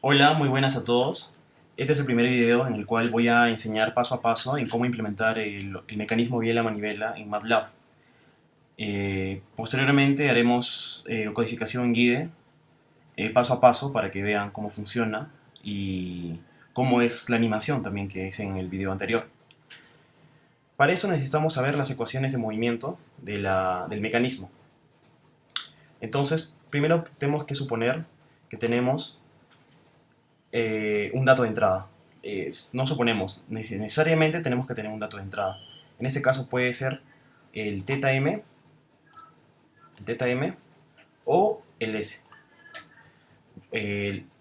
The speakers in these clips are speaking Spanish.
Hola, muy buenas a todos. Este es el primer video en el cual voy a enseñar paso a paso en cómo implementar el mecanismo biela-manivela en MATLAB. Posteriormente haremos codificación en Guide paso a paso para que vean cómo funciona y cómo es la animación también que hice en el video anterior. Para eso necesitamos saber las ecuaciones de movimiento del mecanismo. Entonces, primero tenemos que suponer que tenemos un dato de entrada. No suponemos, necesariamente tenemos que tener un dato de entrada. En este caso puede ser el θm, o el s.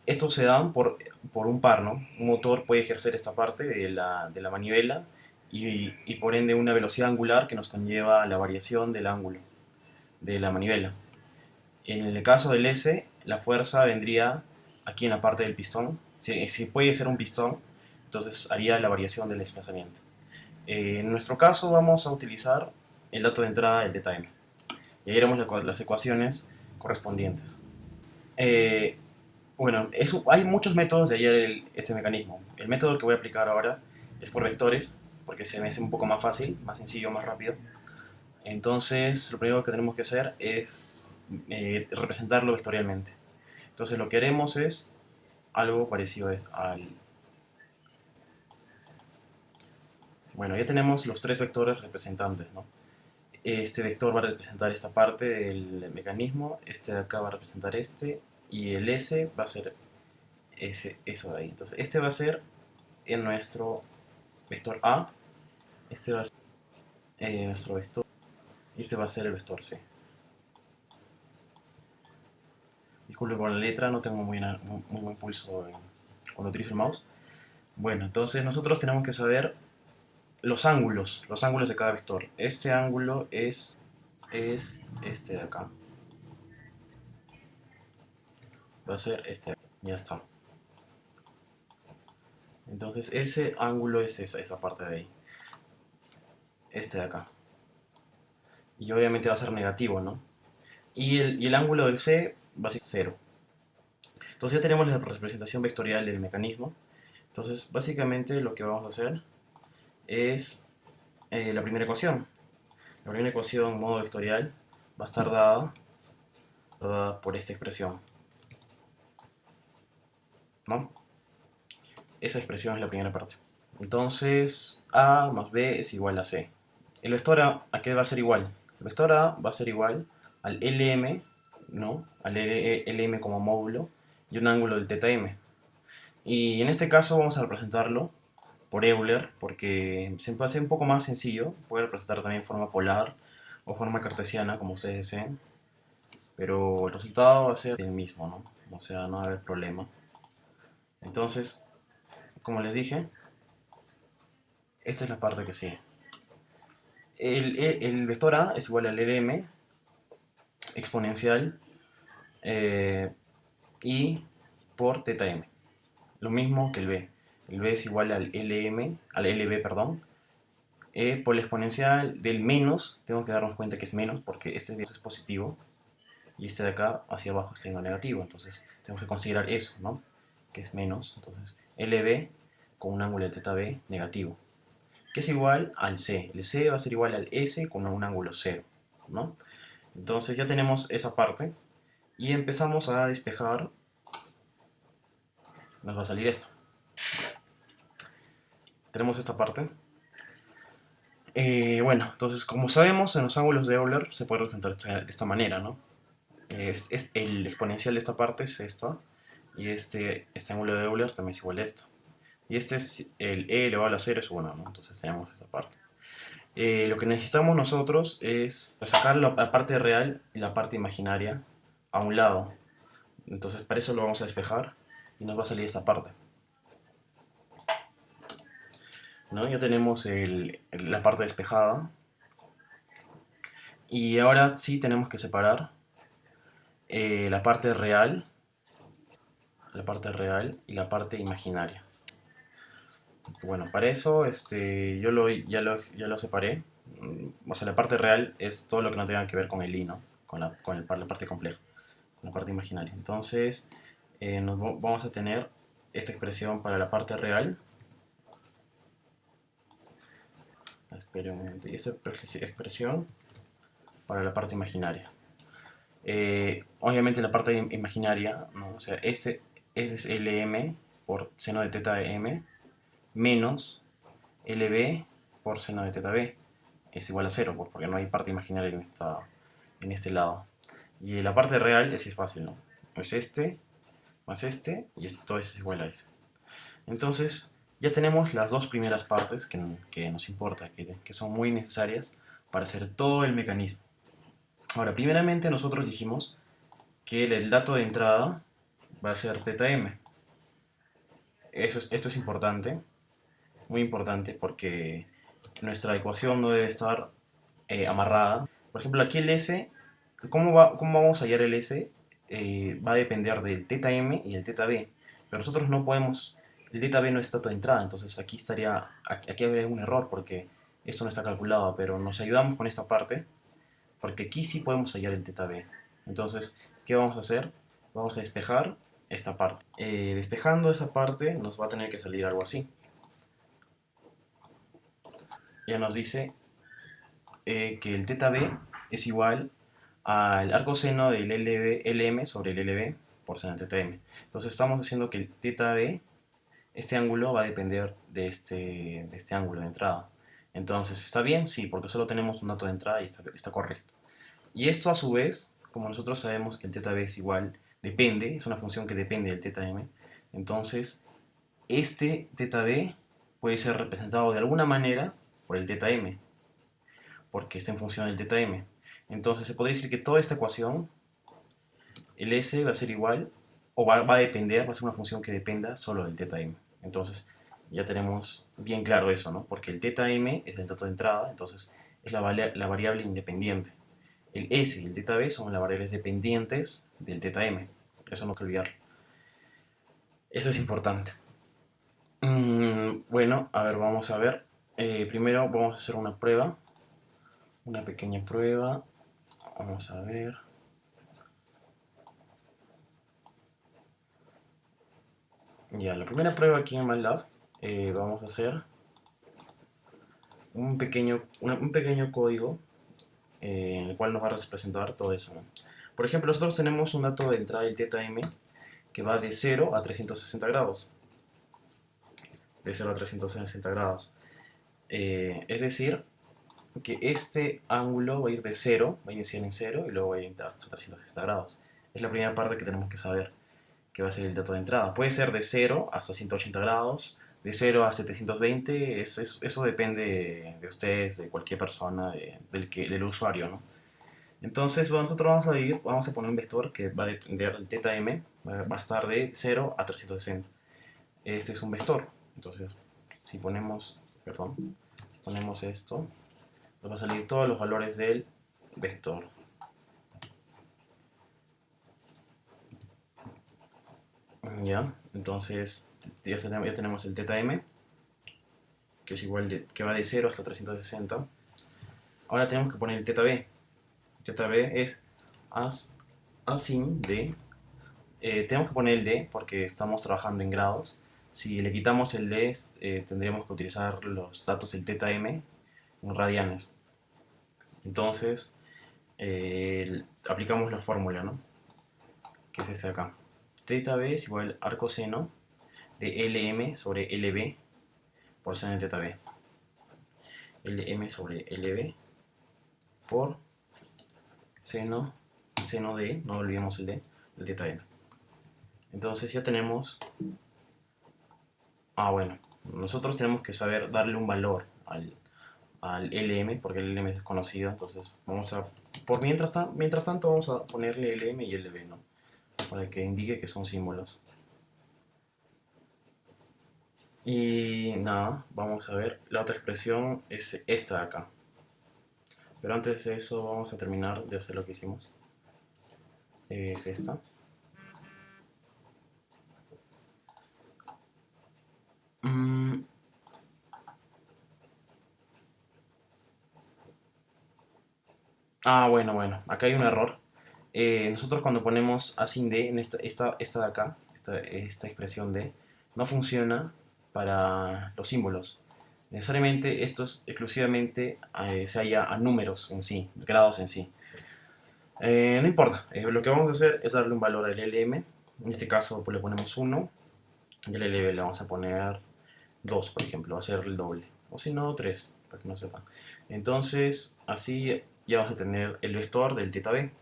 Estos se dan por un par, ¿no? Un motor puede ejercer esta parte de la manivela y por ende una velocidad angular que nos conlleva la variación del ángulo de la manivela. En el caso del S, la fuerza vendría aquí en la parte del pistón. Si puede ser un pistón, entonces haría la variación del desplazamiento. En nuestro caso vamos a utilizar el dato de entrada, el θm. Y ahí haremos las ecuaciones correspondientes. Eh, bueno, hay muchos métodos de hallar este mecanismo. El método que voy a aplicar ahora es por vectores, porque se me hace un poco más fácil, más sencillo, más rápido. Entonces, lo primero que tenemos que hacer es representarlo vectorialmente. Entonces, lo que haremos es algo parecido al... Bueno, ya tenemos los tres vectores representantes, ¿no? Este vector va a representar esta parte del mecanismo, este de acá va a representar este, y el S va a ser eso de ahí. Entonces, este va a ser en nuestro vector A, este va a ser nuestro vector, y este va a ser el vector C. Disculpe por la letra, no tengo muy buen pulso cuando utilizo el mouse. Bueno, entonces nosotros tenemos que saber los ángulos de cada vector. Este ángulo es este de acá. Va a ser este de acá. Ya está. Entonces ese ángulo es esa parte de ahí. Este de acá. Y obviamente va a ser negativo, ¿no? Y el ángulo del C va a ser 0. Entonces ya tenemos la representación vectorial del mecanismo. Entonces básicamente lo que vamos a hacer es la primera ecuación. La primera ecuación en modo vectorial va a estar dada por esta expresión, ¿no? Esa expresión es la primera parte. Entonces, A más B es igual a C. El vector ¿a qué va a ser igual? El vector A va a ser igual al LM, ¿no? Al LM como módulo y un ángulo del θm. Y en este caso vamos a representarlo por Euler, porque se puede hacer un poco más sencillo. Puede representar también forma polar o forma cartesiana, como ustedes deseen. Pero el resultado va a ser el mismo, ¿no? O sea, no va a haber problema. Entonces, como les dije, esta es la parte que sigue. El vector A es igual al LM exponencial I por θm. Lo mismo que el B. El B es igual al LB, perdón, por la exponencial del menos. Tengo que darnos cuenta que es menos porque este es positivo y este de acá hacia abajo está siendo negativo. Entonces tenemos que considerar eso, ¿no? Que es menos. Entonces LB con un ángulo de θb negativo, que es igual al C. El C va a ser igual al S con un ángulo 0, ¿no? Entonces ya tenemos esa parte y empezamos a despejar. Nos va a salir esto. Tenemos esta parte. Bueno, entonces como sabemos, en los ángulos de Euler se puede representar de esta manera, ¿no? El exponencial de esta parte es esta, y este ángulo de Euler también es igual a esto. Y este es el e elevado a la 0 es 1, ¿no? Entonces tenemos esta parte. Lo que necesitamos nosotros es sacar la parte real y la parte imaginaria a un lado. Entonces para eso lo vamos a despejar y nos va a salir esta parte, ¿no? Ya tenemos la parte despejada. Y ahora sí tenemos que separar la parte real y la parte imaginaria. Bueno, para eso ya lo separé. O sea, la parte real es todo lo que no tenga que ver con el I, ¿no? Con la parte compleja, con la parte imaginaria. Entonces, vamos a tener esta expresión para la parte real. Espera un momento. Y esta expresión para la parte imaginaria. Obviamente la parte imaginaria, ¿no? O sea, ese es LM por seno de teta de M menos LB por seno de teta B. Es igual a 0, pues, porque no hay parte imaginaria en este lado. Y la parte real es fácil, ¿no? Es este más este y todo eso es igual a ese. Entonces, ya tenemos las dos primeras partes que nos importa, que son muy necesarias para hacer todo el mecanismo. Ahora, primeramente nosotros dijimos que el dato de entrada va a ser teta m. Esto es importante, muy importante, porque nuestra ecuación no debe estar amarrada. Por ejemplo, aquí el S, ¿cómo vamos a hallar el S? Va a depender del teta m y el teta b. Pero nosotros no podemos, el teta b no es dato de entrada, entonces aquí habría un error porque esto no está calculado, pero nos ayudamos con esta parte porque aquí sí podemos hallar el teta b. Entonces, ¿qué vamos a hacer? Vamos a despejar esta parte. Despejando esa parte nos va a tener que salir algo así. Ya nos dice que el teta b es igual al arcoseno del LM sobre el LB por seno de teta m. Entonces estamos diciendo que el teta b, este ángulo va a depender de este ángulo de entrada. Entonces, ¿está bien? Sí, porque solo tenemos un dato de entrada y está correcto. Y esto a su vez, como nosotros sabemos que el teta b es igual, depende, es una función que depende del teta m, entonces este teta b puede ser representado de alguna manera por el teta m, porque está en función del teta m. Entonces se podría decir que toda esta ecuación, el s va a ser igual, o va a depender, va a ser una función que dependa solo del teta m. Entonces ya tenemos bien claro eso, ¿no? Porque el teta m es el dato de entrada, entonces es la variable independiente. El S y el teta B son las variables dependientes del teta M. Eso no hay que olvidar. Eso es importante. Bueno, a ver, vamos a ver. Primero vamos a hacer una prueba. Una pequeña prueba. Vamos a ver. Ya, la primera prueba aquí en MATLAB vamos a hacer un pequeño código en el cual nos va a representar todo eso, ¿no? Por ejemplo, nosotros tenemos un dato de entrada del teta m que va de 0 a 360 grados. De 0 a 360 grados. Es decir, que este ángulo va a ir de 0, va a iniciar en 0 y luego va a ir hasta 360 grados. Es la primera parte que tenemos que saber, que va a ser el dato de entrada. Puede ser de 0 hasta 180 grados, de 0 a 720, eso depende de ustedes, de cualquier persona, del usuario, ¿no? Entonces nosotros vamos a poner un vector que va a depender del teta m, va a estar de 0 a 360. Este es un vector, entonces si ponemos esto, nos va a salir todos los valores del vector. Ya, entonces ya tenemos el teta m, que es igual que va de 0 hasta 360. Ahora tenemos que poner el teta b. Teta b es asin de. Tenemos que poner el d porque estamos trabajando en grados. Si le quitamos el d, tendríamos que utilizar los datos del teta m en radianes. Entonces, aplicamos la fórmula, ¿no? Que es esta de acá. Teta b es igual al arcoseno de Lm sobre Lb por seno de teta b. Lm sobre Lb por seno de, no olvidemos el d, del teta m. Entonces ya tenemos. Bueno, nosotros tenemos que saber darle un valor al Lm, porque el Lm es conocido, entonces mientras tanto vamos a ponerle Lm y Lb, ¿no? Para que indique que son símbolos. Y nada, vamos a ver, la otra expresión es esta de acá. Pero antes de eso vamos a terminar de hacer lo que hicimos. Es esta. Bueno, acá hay un error. Nosotros cuando ponemos asyn d en esta de acá, esta expresión D, no funciona para los símbolos. Necesariamente esto es exclusivamente se halla a números en sí, grados en sí. No importa, lo que vamos a hacer es darle un valor al LM. En este caso pues, le ponemos 1 y al LB le vamos a poner 2, por ejemplo, va a ser el doble. O si no, 3, para que no sea tan. Entonces, así ya vamos a tener el vector del teta b.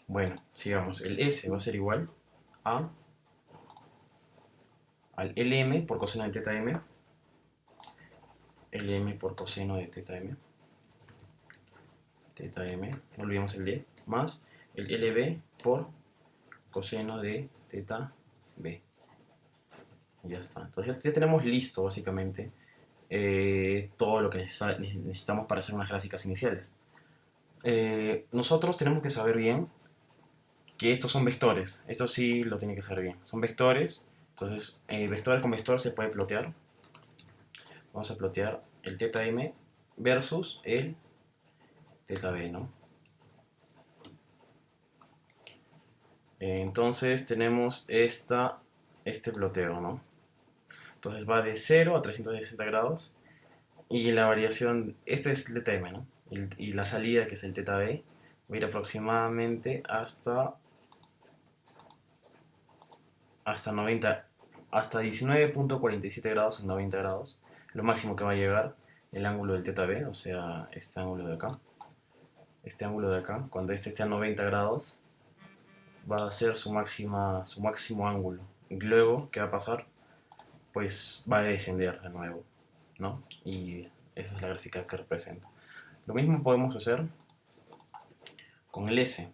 Bueno, sigamos. El S va a ser igual a al LM por coseno de teta m. LM por coseno de teta m. Teta m, no olvidemos el D, más el LB por coseno de teta b. Ya está. Entonces ya tenemos listo básicamente todo lo que necesitamos para hacer unas gráficas iniciales. Nosotros tenemos que saber bien que estos son vectores. Esto sí lo tiene que saber bien. Son vectores. Entonces, vector con vector se puede plotear. Vamos a plotear el teta m versus el teta b, ¿no? Entonces tenemos este ploteo, ¿no? Entonces va de 0 a 360 grados. Y la variación, este es el teta m, ¿no? Y la salida, que es el teta b, va a ir aproximadamente hasta 90, hasta 19.47 grados en 90 grados. Lo máximo que va a llegar el ángulo del teta b, o sea, este ángulo de acá. Este ángulo de acá, cuando este esté a 90 grados, va a ser su máximo ángulo. Y luego, ¿qué va a pasar? Pues va a descender de nuevo, ¿no? Y esa es la gráfica que representa. Lo mismo podemos hacer con el S,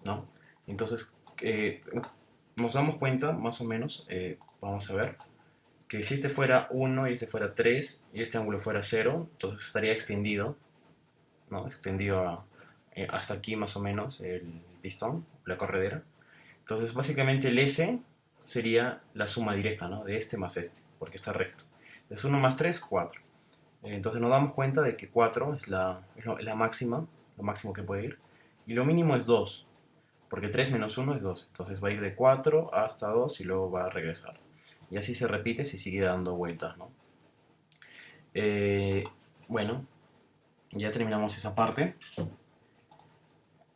¿no? Entonces, nos damos cuenta, más o menos, vamos a ver, que si este fuera 1 y este fuera 3 y este ángulo fuera 0, entonces estaría extendido, ¿no? Extendido hasta aquí más o menos el pistón, la corredera. Entonces, básicamente el S sería la suma directa, ¿no? De este más este, porque está recto. Es 1 más 3, 4. Entonces nos damos cuenta de que 4 es la máxima, lo máximo que puede ir. Y lo mínimo es 2, porque 3 menos 1 es 2. Entonces va a ir de 4 hasta 2 y luego va a regresar. Y así se repite si sigue dando vueltas, ¿no? Eh, bueno, ya terminamos esa parte.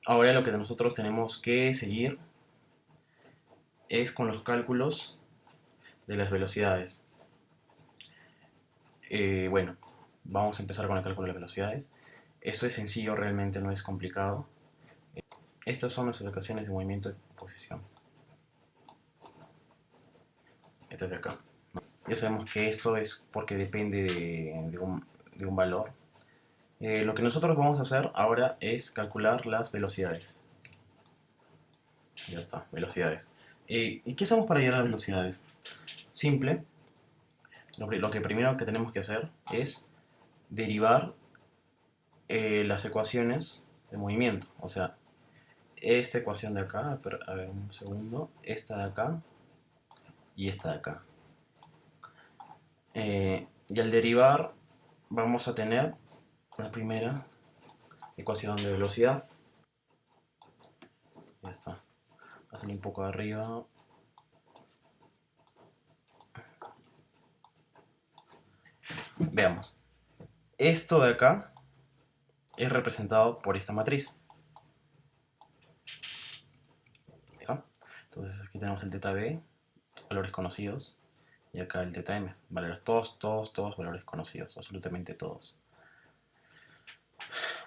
Ahora lo que nosotros tenemos que seguir es con los cálculos de las velocidades. Bueno, vamos a empezar con el cálculo de las velocidades. Esto es sencillo, realmente no es complicado. Estas son las ecuaciones de movimiento de posición. Esta es de acá. Ya sabemos que esto es porque depende de un valor. Lo que nosotros vamos a hacer ahora es calcular las velocidades. Ya está, velocidades. ¿Y qué hacemos para llegar a las velocidades? Simple. Lo que primero que tenemos que hacer es derivar las ecuaciones de movimiento. O sea, esta ecuación de acá, a ver un segundo, esta de acá y esta de acá. Y al derivar vamos a tener la primera ecuación de velocidad. Ya está. Hacer un poco de arriba. Veamos. Esto de acá es representado por esta matriz. ¿Está? Entonces aquí tenemos el teta b, valores conocidos, y acá el teta m, valores todos valores conocidos, absolutamente todos.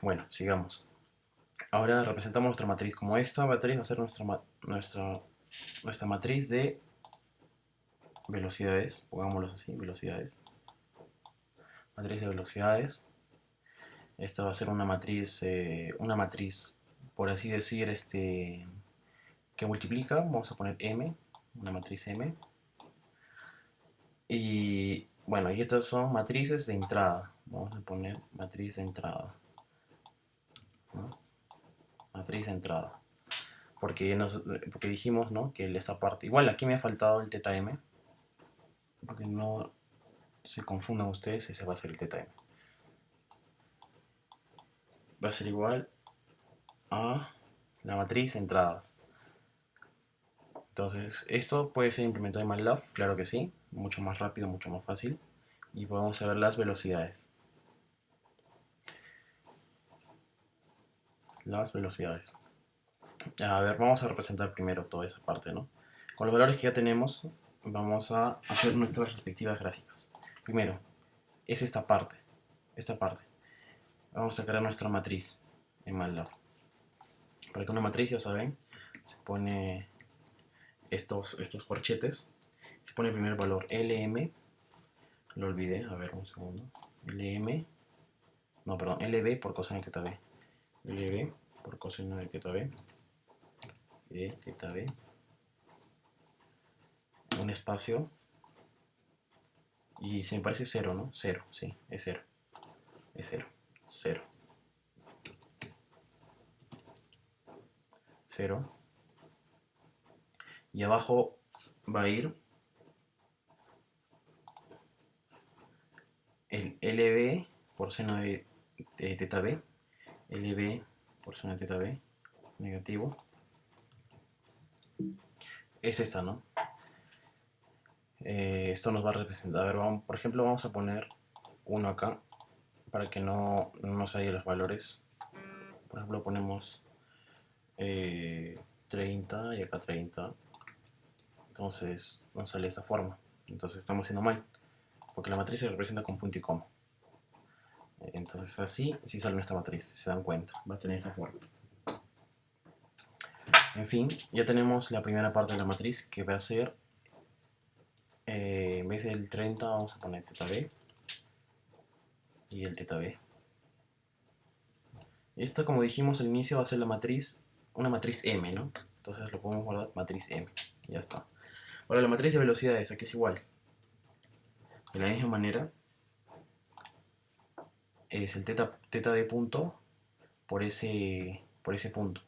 Bueno, sigamos. Ahora representamos nuestra matriz como esta matriz va a ser nuestra matriz de velocidades, pongámoslo así, velocidades. Matriz de velocidades. Esta va a ser una matriz, por así decir, que multiplica. Vamos a poner M, una matriz M. Y bueno, y estas son matrices de entrada. Vamos a poner matriz de entrada, ¿no? Matriz de entrada. Porque dijimos, ¿no?, que esa parte. Igual aquí me ha faltado el teta M. Porque no se confundan ustedes, ese va a ser el teta M. Va a ser igual a la matriz de entradas. Entonces, esto puede ser implementado en MATLAB, claro que sí, mucho más rápido, mucho más fácil. Y podemos saber las velocidades. Las velocidades. A ver, vamos a representar primero toda esa parte, ¿no? Con los valores que ya tenemos, vamos a hacer nuestras respectivas gráficas. Primero, es esta parte. Esta parte. Vamos a crear nuestra matriz en MATLAB. Para que una matriz, ya saben, se pone estos corchetes. Se pone el primer valor LM. Lo olvidé, a ver un segundo. LM. No, perdón, LB por coseno de teta B. LB por coseno de teta B. De teta B. Un espacio. Y se me parece 0, ¿no? 0, sí, es 0. Es 0. 0. 0. Y abajo va a ir el LB por seno de teta B. LB por seno de teta B. Negativo. Es esta, ¿no? Esto nos va a representar. A ver, vamos, por ejemplo, vamos a poner 1 acá para que no nos haya los valores. Por ejemplo, ponemos 30 y acá 30. Entonces nos sale de esa forma. Entonces estamos haciendo mal, porque la matriz se representa con punto y coma. Entonces así sí sale nuestra matriz, si se dan cuenta, va a tener esa forma. En fin, ya tenemos la primera parte de la matriz, que va a ser, en vez del 30 vamos a poner teta b y el teta b. Esta, como dijimos al inicio, va a ser la matriz, una matriz M, ¿no? Entonces lo podemos guardar matriz M, ya está. Ahora la matriz de velocidades, aquí es igual. De la misma manera, es el teta b punto por ese punto,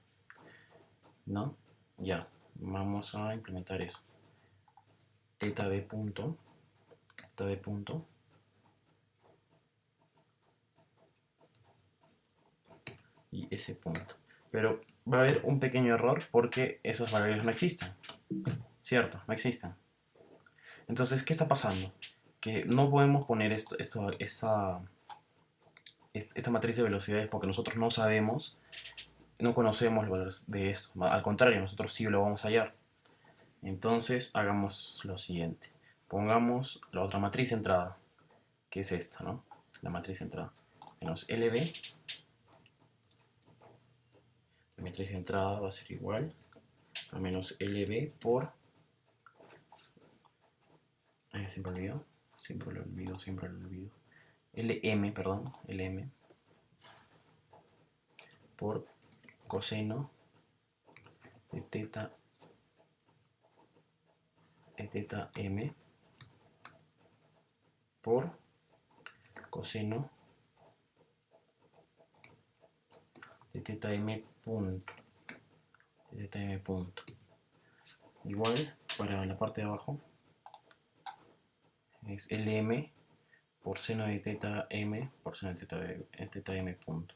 ¿no? Ya, vamos a implementar eso. Teta b punto y ese punto. Pero va a haber un pequeño error porque esos valores no existen, ¿cierto? No existen. Entonces, ¿qué está pasando? Que no podemos poner esta matriz de velocidades porque nosotros no sabemos, no conocemos los valores de esto. Al contrario, nosotros sí lo vamos a hallar. Entonces, hagamos lo siguiente. Pongamos la otra matriz de entrada, que es esta, ¿no? La matriz de entrada. Menos LB. La matriz de entrada va a ser igual a menos LB por... siempre olvido. Siempre lo olvido. LM, perdón. LM por coseno de teta M por coseno de teta M punto. De teta M punto. Igual para la parte de abajo es LM por seno de teta M por seno de teta M punto.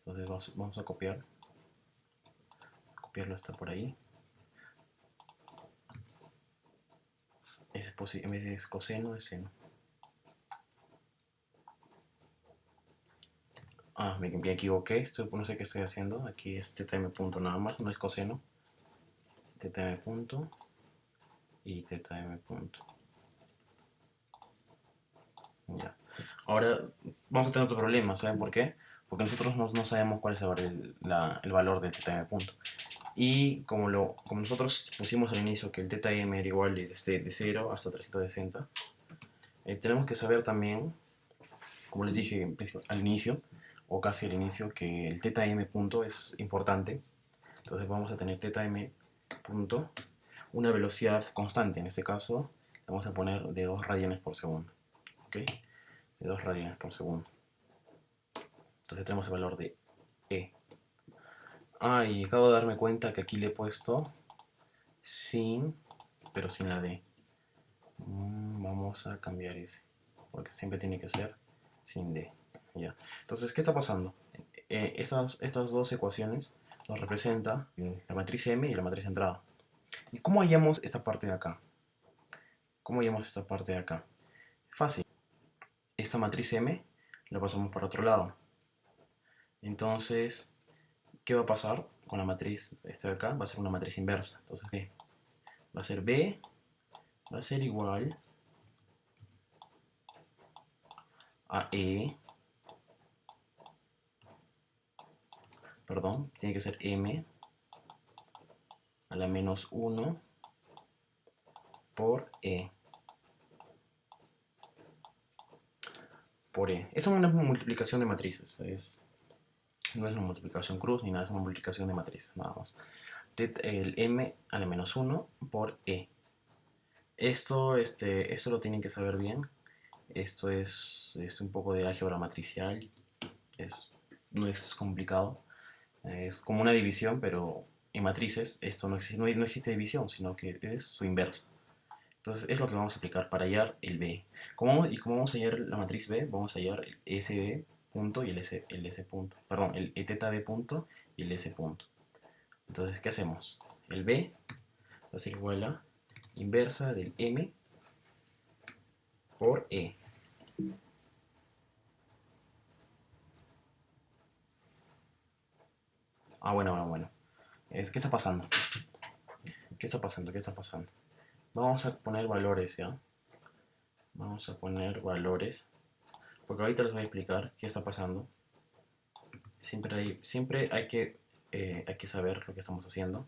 Entonces vamos a copiarlo hasta por ahí. En vez de coseno es seno. Me equivoqué, no sé qué estoy haciendo. Aquí es teta m punto nada más, no es coseno. Teta m punto y teta m punto. Ya. Ahora vamos a tener otro problema, ¿saben por qué? Porque nosotros no sabemos cuál es el valor del teta m punto. Y como nosotros pusimos al inicio que el teta m era igual de 0 hasta 360, tenemos que saber también, como les dije al inicio, o casi al inicio, que el teta m punto es importante. Entonces vamos a tener teta m punto, una velocidad constante. En este caso, vamos a poner de 2 radianes por segundo. ¿Ok? De 2 radianes por segundo. Entonces tenemos el valor de E. Y acabo de darme cuenta que aquí le he puesto pero sin la D. Vamos a cambiar ese, porque siempre tiene que ser sin D. Ya. Entonces, ¿qué está pasando? estas dos ecuaciones nos representan la matriz M y la matriz entrada. ¿Y cómo hallamos esta parte de acá? ¿Cómo hallamos esta parte de acá? Fácil. Esta matriz M la pasamos para otro lado. Entonces, ¿qué va a pasar con la matriz esta de acá? Va a ser una matriz inversa. Entonces, B va a ser B, va a ser igual a E, perdón, tiene que ser M a la menos 1 por E. Por E. Es una multiplicación de matrices. No es una multiplicación cruz ni nada, es una multiplicación de matrices, nada más. El M a la menos 1 por E. Esto lo tienen que saber bien. Esto es un poco de álgebra matricial. No es complicado. Es como una división, pero en matrices esto no existe división, sino que es su inverso. Entonces es lo que vamos a aplicar para hallar el B. Como vamos a hallar la matriz B, vamos a hallar el SB punto y el S punto. Perdón, el teta B punto y el S punto. Entonces, ¿qué hacemos? El B va a ser igual a inversa del M por E. Bueno. ¿Qué está pasando? ¿Qué está pasando? Vamos a poner valores, ¿ya? Vamos a poner valores. Porque ahorita les voy a explicar qué está pasando. Siempre hay que saber lo que estamos haciendo.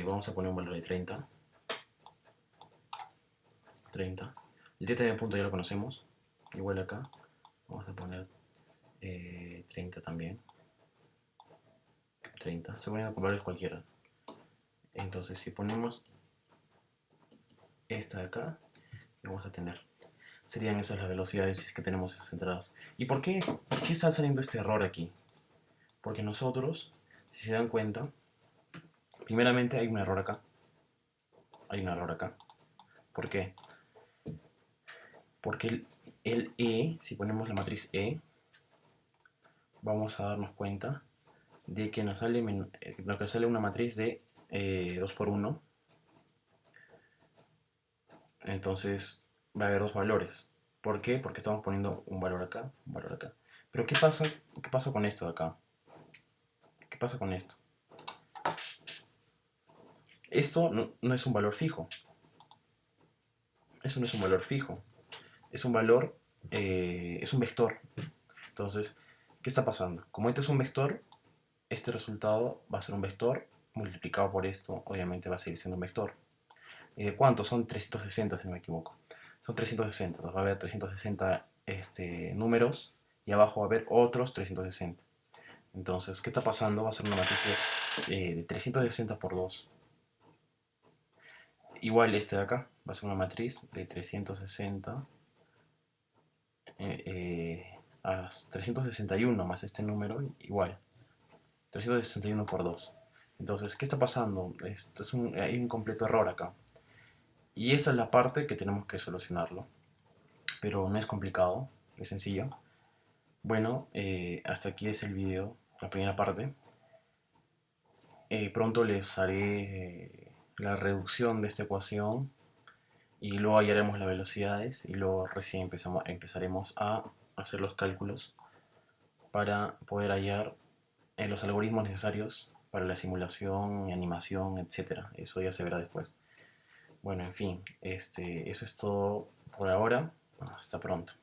Vamos a poner un valor de 30. El teta de punto ya lo conocemos. Igual acá. Vamos a poner 30 también. 30. Se ponen valores cualquiera. Entonces, si ponemos esta de acá, vamos a tener. Serían esas las velocidades que tenemos esas entradas. ¿Y por qué está saliendo este error aquí? Porque nosotros, si se dan cuenta, primeramente hay un error acá. ¿Por qué? Porque el E, si ponemos la matriz E, vamos a darnos cuenta de que nos sale una matriz de 2 por 1. Entonces va a haber dos valores. ¿Por qué? Porque estamos poniendo un valor acá, un valor acá. Pero ¿qué pasa con esto de acá? ¿Qué pasa con esto? Esto no es un valor fijo. Eso no es un valor fijo. Es un valor, es un vector. Entonces, ¿qué está pasando? Como este es un vector, este resultado va a ser un vector multiplicado por esto, obviamente va a seguir siendo un vector. ¿Y de cuánto? Son 360, si no me equivoco. Son 360. Entonces va a haber 360 números y abajo va a haber otros 360. Entonces, ¿qué está pasando? Va a ser una matriz de 360 por 2. Igual este de acá. Va a ser una matriz de 360 a 361 más este número igual. 361 por 2. Entonces, ¿qué está pasando? Hay un completo error acá. Y esa es la parte que tenemos que solucionarlo. Pero no es complicado, es sencillo. Bueno, hasta aquí es el video, la primera parte. Pronto les haré la reducción de esta ecuación y luego hallaremos las velocidades y luego recién empezaremos a hacer los cálculos para poder hallar los algoritmos necesarios para la simulación, animación, etcétera. Eso ya se verá después. Bueno, en fin, eso es todo por ahora. Hasta pronto.